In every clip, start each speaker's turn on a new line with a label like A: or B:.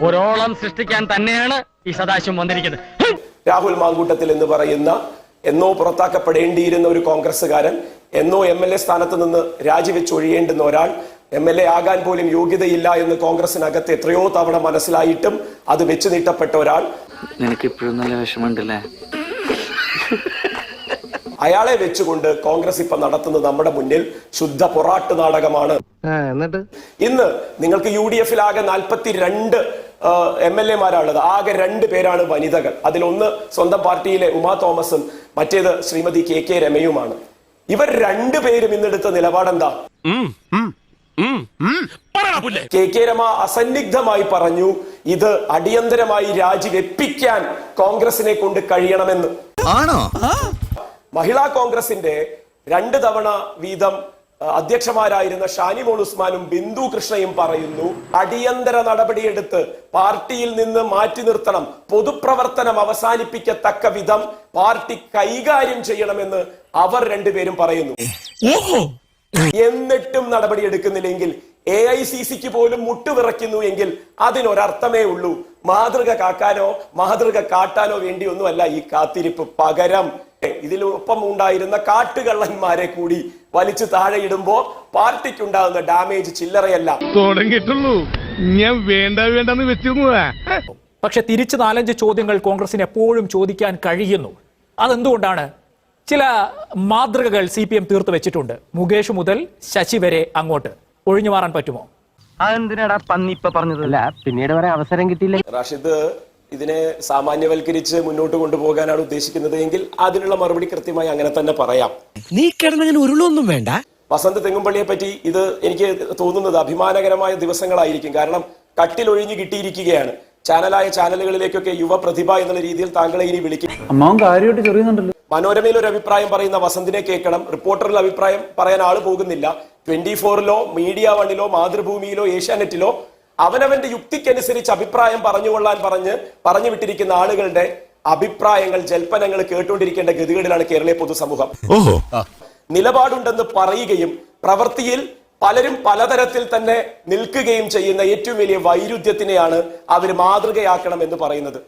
A: ഒരോളം സൃഷ്ടിക്കാൻ തന്നെയാണ് ഈ സദാശിവം വന്നിരിക്കുന്നത്.
B: രാഹുൽ മാങ്കൂട്ടത്തിൽ എന്ന് പറയുന്ന എന്നോ പുറത്താക്കപ്പെടേണ്ടിയിരുന്ന ഒരു കോൺഗ്രസ്സുകാരൻ, എന്നോ MLA സ്ഥാനത്ത് നിന്ന് രാജിവെച്ചൊഴിയേണ്ടുന്ന ഒരാൾ, MLA ആകാൻ പോലും യോഗ്യതയില്ല എന്ന് കോൺഗ്രസിനകത്ത് എത്രയോ തവണ മനസ്സിലായിട്ടും അത് വെച്ച് നീട്ടപ്പെട്ട ഒരാൾ,
C: നിനക്കിപ്പോഴും നല്ല വിഷമമുണ്ടല്ലേ?
B: അയാളെ വെച്ചുകൊണ്ട് കോൺഗ്രസ് ഇപ്പൊ നടത്തുന്നത് നമ്മുടെ മുന്നിൽ ശുദ്ധ പൊറാട്ട് നാടകമാണ്. ഇന്ന് നിങ്ങൾക്ക് UDF ആകെ 42 MLA-മാരാണുള്ളത്. ആകെ 2 പേരാണ് വനിതകൾ. അതിലൊന്ന് സ്വന്തം പാർട്ടിയിലെ ഉമാ തോമസും മറ്റേത് ശ്രീമതി KK രമയുമാണ്. ഇവർ 2 പേരും ഇന്നെടുത്ത നിലപാടെന്താ? KK രമ അസന്നിഗ്ധമായി പറഞ്ഞു, ഇത് അടിയന്തരമായി രാജിവെപ്പിക്കാൻ കോൺഗ്രസിനെ കൊണ്ട് കഴിയണമെന്ന്. മഹിളാ കോൺഗ്രസിന്റെ 2 തവണ വീതം അധ്യക്ഷമാരായിരുന്ന ഷാനിമോൾ ഉസ്മാനും ബിന്ദു കൃഷ്ണയും പറയുന്നു, അടിയന്തര നടപടിയെടുത്ത് പാർട്ടിയിൽ നിന്ന് മാറ്റി നിർത്തണം, പൊതുപ്രവർത്തനം അവസാനിപ്പിക്കത്തക്ക വിധം പാർട്ടി കൈകാര്യം ചെയ്യണമെന്ന് അവർ 2 പേരും പറയുന്നു. എന്നിട്ടും നടപടി എടുക്കുന്നില്ലെങ്കിൽ, AICC-ക്ക് പോലും മുട്ടുവിറയ്ക്കുന്നു എങ്കിൽ അതിനൊരർത്ഥമേ ഉള്ളൂ. മാതൃക കാക്കാനോ മാതൃക കാട്ടാനോ വേണ്ടിയൊന്നുമല്ല ഈ കാത്തിരിപ്പ്. പകരം ഇതിലൊപ്പം ഉണ്ടായിരുന്ന കാട്ടുകള്ളന്മാരെ കൂടി വലിച്ചു താഴെ ഇടുമ്പോ പാർട്ടിക്കുണ്ടാകുന്ന ഡാമേജ് ചില്ലറയല്ല.
D: പക്ഷെ തിരിച്ച് 4-5 ചോദ്യങ്ങൾ കോൺഗ്രസിന് എപ്പോഴും ചോദിക്കാൻ കഴിയുന്നു. അതെന്തുകൊണ്ടാണ്? ചില മാതൃകകൾ CPM തീർത്തു വെച്ചിട്ടുണ്ട്. മുകേഷ് മുതൽ ശശി വരെ അങ്ങോട്ട് ഒഴിഞ്ഞു മാറാൻ പറ്റുമോ?
A: അതെന്തിനാടാ പന്നി ഇപ്പൊ പറഞ്ഞതല്ല, പിന്നീട് വരെ അവസരം കിട്ടിയില്ല.
B: റാഷിദ് ഇതിനെ സാമാന്യവൽക്കരിച്ച് മുന്നോട്ട് കൊണ്ടുപോകാനാണ് ഉദ്ദേശിക്കുന്നത് എങ്കിൽ അതിനുള്ള മറുപടി കൃത്യമായി അങ്ങനെ തന്നെ പറയാം.
E: നീ കിടന്നങ്ങനെ ഉരുളൊന്നും വേണ്ട.
B: വസന്ത് തെങ്ങുംപള്ളിയെ പറ്റി ഇത് എനിക്ക് തോന്നുന്നത് അഭിമാനകരമായ ദിവസങ്ങളായിരിക്കും. കാരണം കട്ടിലൊഴിഞ്ഞു കിട്ടിയിരിക്കുകയാണ്. ചാനലുകളിലേക്കൊക്കെ യുവ പ്രതിഭ എന്നുള്ള രീതിയിൽ താങ്കളെ ഇനി വിളിക്കും. മനോരമയിൽ ഒരു അഭിപ്രായം പറയുന്ന വസന്തിനെ കേൾക്കണം. റിപ്പോർട്ടറിൽ അഭിപ്രായം പറയാൻ ആള് പോകുന്നില്ല. 24-ലോ മീഡിയ 1-ലോ മാതൃഭൂമിയിലോ ഏഷ്യാനെറ്റിലോ അവനവന്റെ യുക്തിക്കനുസരിച്ച് അഭിപ്രായം പറഞ്ഞു വിട്ടിരിക്കുന്ന ആളുകളുടെ അഭിപ്രായങ്ങൾ, ജൽപ്പനങ്ങൾ കേട്ടുകൊണ്ടിരിക്കേണ്ട ഗതികേടിലാണ് കേരളീയ പൊതുസമൂഹം. നിലപാടുണ്ടെന്ന് പറയുകയും പ്രവൃത്തിയിൽ പലരും പലതരത്തിൽ തന്നെ നിൽക്കുകയും ചെയ്യുന്ന ഏറ്റവും വലിയ വൈരുദ്ധ്യത്തിനെയാണ് അവർ മാതൃകയാക്കണം എന്ന് പറയുന്നത്.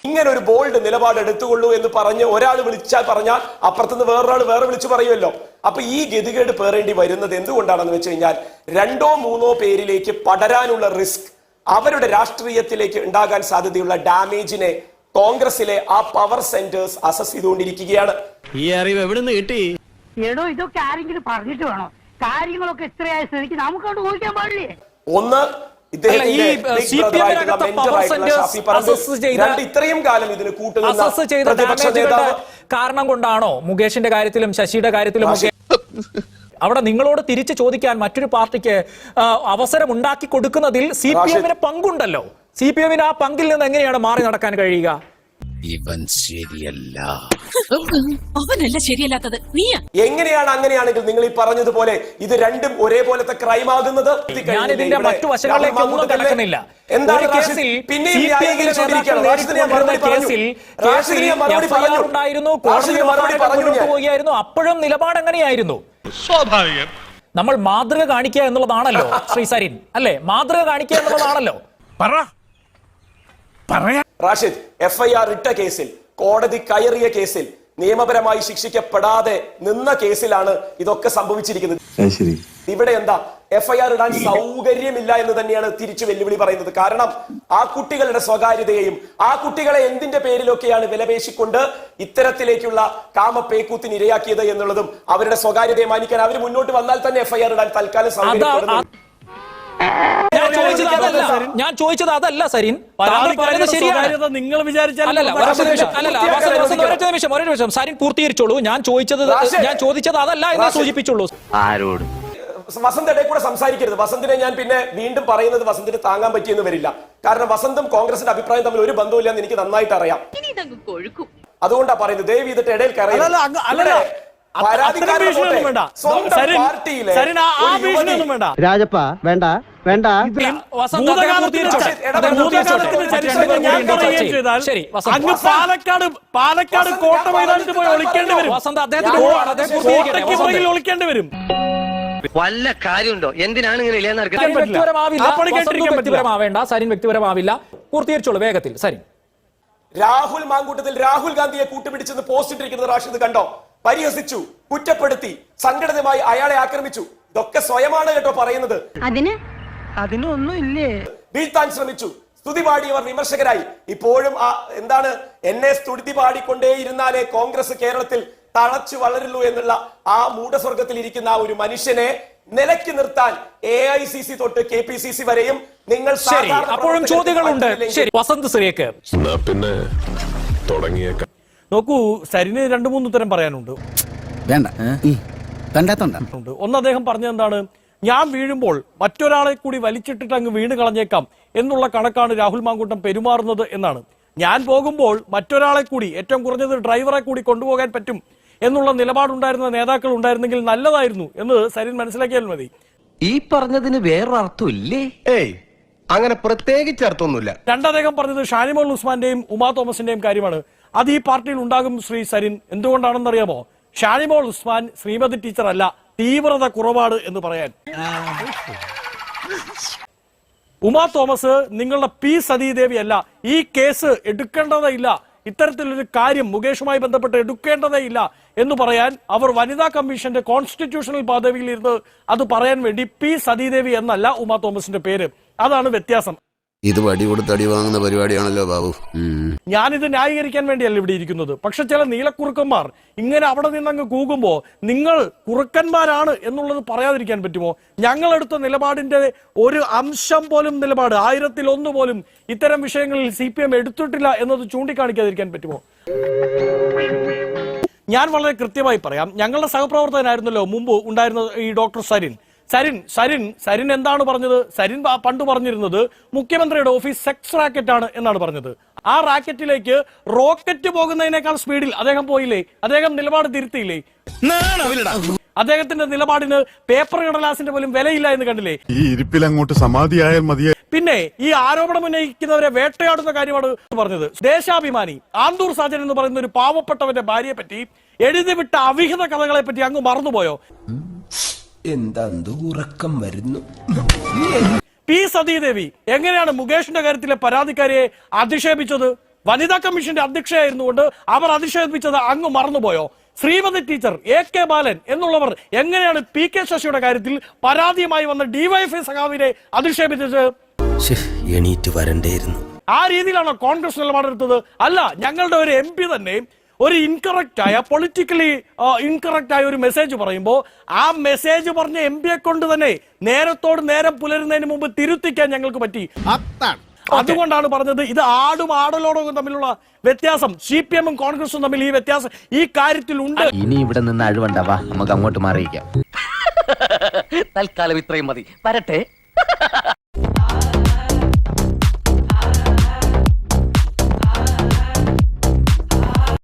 B: ഇങ്ങനെ ഒരു ബോൾഡ് നിലപാട് എടുത്തുകൊള്ളൂ എന്ന് പറഞ്ഞ് ഒരാൾ പറഞ്ഞാൽ അപ്പുറത്തുനിന്ന് വേറൊരാൾ വേറെ വിളിച്ചു പറയുമല്ലോ. അപ്പൊ ഈ ഗതികേട് പേറേണ്ടി വരുന്നത് എന്തുകൊണ്ടാണെന്ന് വെച്ച് കഴിഞ്ഞാൽ 2-3 പേരിലേക്ക് പടരാനുള്ള റിസ്ക്, അവരുടെ രാഷ്ട്രീയത്തിലേക്ക് ഉണ്ടാകാൻ സാധ്യതയുള്ള ഡാമേജിനെ കോൺഗ്രസിലെ ആ പവർ സെന്റേഴ്സ് അസസ് ചെയ്തുകൊണ്ടിരിക്കുകയാണ്.
E: ഈ അറിവ് എവിടുന്ന് കിട്ടി?
F: എടോ, ഇതൊക്കെ ആരെങ്കിലും പറഞ്ഞിട്ട് വേണോ? കാര്യങ്ങളൊക്കെ ഇത്രയായ സ്ഥിതിക്ക് നമുക്കോട്ട് ഊഹിക്കാൻ പാടില്ലേ?
B: ഒന്ന്, ഇത്രയും കാലം ഇതിന് കൂട്ടുന്ന
D: കാരണം കൊണ്ടാണോ മുകേഷിന്റെ കാര്യത്തിലും ശശിയുടെ കാര്യത്തിലും ഒക്കെ അവിടെ നിങ്ങളോട് തിരിച്ചു ചോദിക്കാൻ മറ്റൊരു പാർട്ടിക്ക് അവസരം ഉണ്ടാക്കി കൊടുക്കുന്നതിൽ CPM-ന് പങ്കുണ്ടല്ലോ. CPM-ന് ആ പങ്കിൽ നിന്ന് എങ്ങനെയാണ് മാറി നടക്കാൻ കഴിയുക?
E: ഇവൻ ശരിയല്ല.
G: അവനല്ല ശരിയല്ലാത്തത്, നീയാ.
B: എങ്ങനെയാണ് അങ്ങനെയാണെങ്കിൽ നിങ്ങൾ ഈ പറഞ്ഞതുപോലെ ഇത് രണ്ടും ഒരേപോലത്തെ ക്രൈം ആകുന്നത്?
D: ഞാൻ ഇതിന്റെ മറ്റു വശങ്ങളിലേക്ക് ഒന്നും കിടക്കുന്നില്ല.
B: എന്താണ്
D: പോവുകയായിരുന്നു, അപ്പോഴും നിലപാട് എങ്ങനെയായിരുന്നു?
H: സ്വാഭാവികം.
D: നമ്മൾ മാതൃക കാണിക്കുക എന്നുള്ളതാണല്ലോ ശ്രീ സരിൻ, അല്ലെ? മാതൃക കാണിക്കുക എന്നുള്ളതാണല്ലോ.
B: റാഷിദ്, FIR ഇട്ട കേസിൽ, കോടതി കയറിയ കേസിൽ, നിയമപരമായി ശിക്ഷിക്കപ്പെടാതെ നിന്ന കേസിലാണ് ഇതൊക്കെ സംഭവിച്ചിരിക്കുന്നത്. ഇവിടെ എന്താ FIR ഇടാൻ സൗകര്യമില്ല എന്ന് തന്നെയാണ് തിരിച്ചു വെല്ലുവിളി പറയുന്നത്. കാരണം ആ കുട്ടികളുടെ സ്വകാര്യതയെയും ആ കുട്ടികളെ എന്തിന്റെ പേരിലൊക്കെയാണ് വിലപേശിക്കൊണ്ട് ഇത്തരത്തിലേക്കുള്ള കാമപേക്കൂത്തിന് ഇരയാക്കിയത് എന്നുള്ളതും അവരുടെ സ്വകാര്യതയെ മാനിക്കാൻ അവർ മുന്നോട്ട് വന്നാൽ തന്നെ FIR ഇടാൻ തൽക്കാലം സൗകര്യപ്പെടുന്നു.
D: ഞാൻ ചോദിച്ചത് അതല്ല സരിൻ,
E: നിങ്ങൾ വിചാരിച്ചാൽ
D: സരിൻ പൂർത്തീകരിച്ചോളൂ. ഞാൻ ചോദിച്ചത് അതല്ല എന്ന് സൂചിപ്പിച്ചോളൂ.
C: ആരോട്?
B: വസന്ത് ഇടയിൽ കൂടെ സംസാരിക്കരുത്. വസന്തിനെ ഞാൻ പിന്നെ വീണ്ടും പറയുന്നത് വസന്തിന് താങ്ങാൻ പറ്റിയെന്ന് വരില്ല. കാരണം വസന്തും കോൺഗ്രസിന്റെ അഭിപ്രായം തമ്മിൽ ഒരു ബന്ധമില്ലെന്ന് എനിക്ക് നന്നായിട്ട് അറിയാം. അതുകൊണ്ടാ പറയുന്നത്, ദയവ് ചെയ്തിട്ട് ഇടയിൽ കയറില്ല.
A: രാജപ്പ വേണ്ട വേണ്ട.
E: പാലക്കാട് കോട്ട മൈതാനത്ത് പോയി ഒളിക്കേണ്ടി വരും.
D: വസന്ത് അദ്ദേഹത്തിന്
E: ഒളിക്കേണ്ടി വരും.
A: വല്ല കാര്യമുണ്ടോ? എന്തിനാണ് ഇങ്ങനെ ഇല്ലാന്ന്
D: സരിൻ വ്യക്തിപരമാവില്ല,
E: ആ പണി
D: വസന്തും
E: കേട്ടിരിക്കാൻ പറ്റില്ല.
D: വ്യക്തിപരമാവേണ്ട, സരിൻ വ്യക്തിപരമാവില്ല. പൂർത്തീകരിച്ചോളൂ വേഗത്തിൽ സരിൻ.
B: രാഹുൽ മാങ്കൂട്ടത്തിൽ രാഹുൽ ഗാന്ധിയെ കൂട്ടുപിടിച്ചെന്ന് പോസ്റ്റ് ഇട്ടിരിക്കുന്നത് റാഷിദ് കണ്ടോ? പരിഹസിച്ചു, കുറ്റപ്പെടുത്തി, സംഘടിതമായി അയാളെ ആക്രമിച്ചു. ഇതൊക്കെ സ്വയമാണ് കേട്ടോ പറയുന്നത്.
F: അതിനൊന്നും ഇല്ലേ?
B: വീഴ്ത്താൻ ശ്രമിച്ചു, സ്തുതി പാടിയവർ വിമർശകരായി. ഇപ്പോഴും എന്താണ്, എന്നെ സ്തുതി പാടിക്കൊണ്ടേയിരുന്നാലേ കോൺഗ്രസ് കേരളത്തിൽ തളച്ചു വളരുള്ളൂ എന്നുള്ള ആ മൂഢസ്വർഗത്തിൽ ഇരിക്കുന്ന ആ ഒരു മനുഷ്യനെ നിലയ്ക്ക് നിർത്താൻ AICC തൊട്ട് KPCC വരെയും നിങ്ങൾ
D: ശരി, അപ്പോഴും ചോദ്യങ്ങളുണ്ട്. ശരി, വസന്ത് ശ്രീക്ക്
H: പിന്നെ തുടങ്ങിയേക്കാം.
E: നോക്കൂ, സരിന് 2-3 ഉത്തരം പറയാനുണ്ട്.
I: വേണ്ട കണ്ടാത്തോണ്ട.
E: ഒന്ന് അദ്ദേഹം പറഞ്ഞത് എന്താണ്, ഞാൻ വീഴുമ്പോൾ മറ്റൊരാളെ കൂടി വലിച്ചിട്ടിട്ട് അങ്ങ് വീണ് കളഞ്ഞേക്കാം എന്നുള്ള കണക്കാണ് രാഹുൽ മാങ്കൂട്ടം പെരുമാറുന്നത് എന്നാണ്. ഞാൻ പോകുമ്പോൾ മറ്റൊരാളെ കൂടി, ഏറ്റവും കുറഞ്ഞത് ഡ്രൈവറെ കൂടി കൊണ്ടുപോകാൻ പറ്റും എന്നുള്ള നിലപാടുണ്ടായിരുന്ന നേതാക്കൾ ഉണ്ടായിരുന്നെങ്കിൽ നല്ലതായിരുന്നു എന്ന് സരിൻ മനസ്സിലാക്കിയാൽ മതി.
A: ഈ പറഞ്ഞതിന് വേറൊരർത്ഥം ഇല്ലേ?
H: ഏയ് അങ്ങനെ പ്രത്യേകിച്ച് അർത്ഥമൊന്നുമില്ല.
E: രണ്ടദ്ദേഹം പറഞ്ഞത് ഷാനിമോൾ ഉസ്മാന്റെയും ഉമാ തോമസിന്റെയും കാര്യമാണ്. അത് ഈ പാർട്ടിയിൽ ഉണ്ടാകും ശ്രീ സരിൻ. എന്തുകൊണ്ടാണെന്നറിയാമോ? ഷാനിമോൾ ഉസ്മാൻ ശ്രീമതി ടീച്ചർ അല്ല, തീവ്രത കുറവാണ് എന്ന് പറയാൻ. ഉമാ തോമസ് നിങ്ങളുടെ P സതീദേവി അല്ല. ഈ കേസ് എടുക്കേണ്ടതേ ഇല്ല, ഇത്തരത്തിലൊരു കാര്യം മുകേഷുമായി ബന്ധപ്പെട്ട് എടുക്കേണ്ടതേ ഇല്ല എന്ന് പറയാൻ അവർ വനിതാ കമ്മീഷന്റെ കോൺസ്റ്റിറ്റ്യൂഷണൽ പദവിയിൽ ഇരുന്ന് അത് പറയാൻ വേണ്ടി P സതീദേവി എന്നല്ല ഉമാ തോമസിന്റെ പേര്. അതാണ് വ്യത്യാസം.
H: ഇത് വടി കൊടുത്ത് അടി വാങ്ങുന്ന പരിപാടിയാണല്ലോ ബാബു.
E: ഞാനിത് ന്യായീകരിക്കാൻ വേണ്ടിയല്ല ഇവിടെ ഇരിക്കുന്നത്. പക്ഷെ ചില നീലക്കുറുക്കന്മാർ ഇങ്ങനെ അവിടെ നിന്നങ്ങ് കൂകുമ്പോ നിങ്ങൾ കുറുക്കന്മാരാണ് എന്നുള്ളത് പറയാതിരിക്കാൻ പറ്റുമോ? ഞങ്ങളെടുത്ത നിലപാടിന്റെ ഒരു അംശം പോലും, നിലപാട് 1000-1 പോലും ഇത്തരം വിഷയങ്ങളിൽ CPM എടുത്തിട്ടില്ല എന്നത് ചൂണ്ടിക്കാണിക്കാതിരിക്കാൻ പറ്റുമോ? ഞാൻ വളരെ കൃത്യമായി പറയാം. ഞങ്ങളുടെ സഹപ്രവർത്തകനായിരുന്നല്ലോ മുമ്പ് ഉണ്ടായിരുന്ന ഈ ഡോക്ടർ സരിൻ എന്താണ് പറഞ്ഞത്? സരിൻ പണ്ട് പറഞ്ഞിരുന്നത് മുഖ്യമന്ത്രിയുടെ ഓഫീസ് സെക്സ് റാക്കറ്റ് ആണ് എന്നാണ് പറഞ്ഞത്. ആ റാക്കറ്റിലേക്ക് റോക്കറ്റ് പോകുന്നതിനേക്കാൾ സ്പീഡിൽ അദ്ദേഹം പോയില്ലേ? അദ്ദേഹം നിലപാട് തിരുത്തിയില്ലേ? അദ്ദേഹത്തിന്റെ നിലപാടിന് പേപ്പർ കടലാസിന്റെ പോലും വിലയില്ല എന്ന് കണ്ടില്ലേ?
H: ഈ ഇരിപ്പിൽ അങ്ങോട്ട് സമാധിയായാൽ മതിയെ.
E: പിന്നെ ഈ ആരോപണം ഉന്നയിക്കുന്നവരെ വേട്ടയാടുന്ന കാര്യമാണ് പറഞ്ഞത്. ദേശാഭിമാനി ആന്തൂർ സാജൻ എന്ന് പറയുന്ന ഒരു പാവപ്പെട്ടവന്റെ ഭാര്യയെ പറ്റി എഴുതിവിട്ട അവിഹിത കഥകളെ പറ്റി അങ്ങ് മറന്നുപോയോ?
I: എന്താ ഉറക്കം വരുന്നു.
E: P സതീദേവി എങ്ങനെയാണ് മുകേഷിന്റെ കാര്യത്തിലെ പരാതിക്കാരിയെ അധിക്ഷേപിച്ചത്? വനിതാ കമ്മീഷന്റെ അധ്യക്ഷയായിരുന്നുകൊണ്ട് അവർ അധിക്ഷേപിച്ചത് അങ്ങ് മറന്നുപോയോ? ശ്രീമതി ടീച്ചർ, AK ബാലൻ എന്നുള്ളവർ എങ്ങനെയാണ് PK ശശിയുടെ കാര്യത്തിൽ പരാതിയുമായി വന്ന DYFI സഖാവിനെ അധിക്ഷേപിച്ചത്?
I: എണീറ്റ് വരണ്ടേയിരുന്നു.
E: ആ രീതിയിലാണോ കോൺഗ്രസ് നിലപാടെടുത്തത്? അല്ല, ഞങ്ങളുടെ ഒരു MP തന്നെ ഒരു പൊളിറ്റിക്കലി ഇൻകറക്റ്റ് ആയ ഒരു മെസ്സേജ് പറയുമ്പോൾ ആ മെസ്സേജ് പറഞ്ഞ MP-യെ കൊണ്ട് തന്നെ നേരത്തോട് നേരം പുലരുന്നതിന് മുമ്പ് തിരുത്തിക്കാൻ ഞങ്ങൾക്ക് പറ്റി. അതുകൊണ്ടാണ് പറഞ്ഞത് ഇത് ആടും ആടലോടവും തമ്മിലുള്ള വ്യത്യാസം, CPM-ഉം കോൺഗ്രസും തമ്മിൽ ഈ വ്യത്യാസം ഈ കാര്യത്തിൽ ഉണ്ട്.
A: ഇനി ഇവിടെ നിന്ന് അഴിവണ്ടാവാ, നമുക്ക് അങ്ങോട്ട് മാറിയിക്കാം. തൽക്കാലം ഇത്രയും മതി, വരട്ടെ.